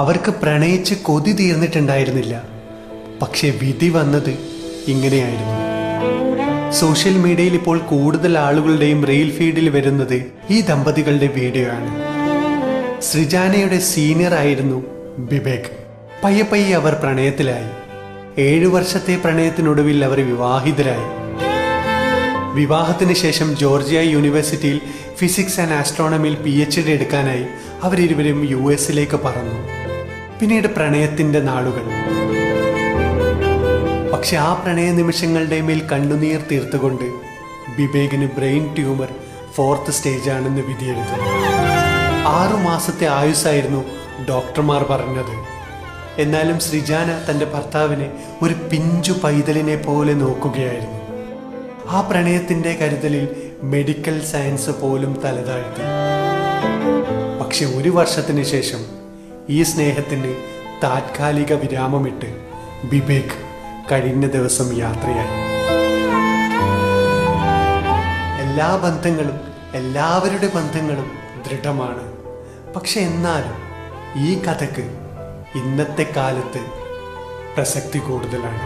അവർക്ക് പ്രണയിച്ച് കൊതി തീർന്നിട്ടുണ്ടായിരുന്നില്ല. പക്ഷെ വിധി വന്നത് ഇങ്ങനെയായിരുന്നു. സോഷ്യൽ മീഡിയയിൽ ഇപ്പോൾ കൂടുതൽ ആളുകളുടെയും റീൽ ഫീഡിൽ വരുന്നത് ഈ ദമ്പതികളുടെ വീഡിയോ ആണ്. സൃജാനയുടെ സീനിയർ ആയിരുന്നു ബിബേക്. പയ്യെ പയ്യെ അവർ പ്രണയത്തിലായി. 7 വർഷത്തെ പ്രണയത്തിനൊടുവിൽ അവർ വിവാഹിതരായി. വിവാഹത്തിന് ശേഷം ജോർജിയ യൂണിവേഴ്സിറ്റിയിൽ ഫിസിക്സ് ആൻഡ് ആസ്ട്രോണമിയിൽ PhD എടുക്കാനായി അവരിരുവരും US പറന്നു. പിന്നീട് പ്രണയത്തിന്റെ നാളുകൾ. പക്ഷെ ആ പ്രണയ നിമിഷങ്ങളുടെ മേൽ കണ്ണുനീർ തീർത്തുകൊണ്ട് ബിബേകിന് ബ്രെയിൻ ട്യൂമർ 4th സ്റ്റേജ് ആണെന്ന് വിധിയെഴുതി. 6 മാസത്തെ ആയുസ്സായിരുന്നു ഡോക്ടർമാർ പറഞ്ഞത്. എന്നാലും സൃജാന തൻ്റെ ഭർത്താവിനെ ഒരു പിഞ്ചു പൈതലിനെ പോലെ നോക്കുകയായിരുന്നു. ആ പ്രണയത്തിന്റെ കരുതലിൽ മെഡിക്കൽ സയൻസ് പോലും തലതാഴ്ത്തി. പക്ഷെ 1 വർഷത്തിന് ശേഷം ഈ സ്നേഹത്തിന് താത്കാലിക വിരാമമിട്ട് ബിബേക് കഴിഞ്ഞ ദിവസം യാത്രയായി. എല്ലാ ബന്ധങ്ങളും, എല്ലാവരുടെ ബന്ധങ്ങളും ദൃഢമാണ്. പക്ഷെ എന്നാലും ഈ കഥക്ക് ഇന്നത്തെ കാലത്ത് പ്രസക്തി കൂടുതലാണ്.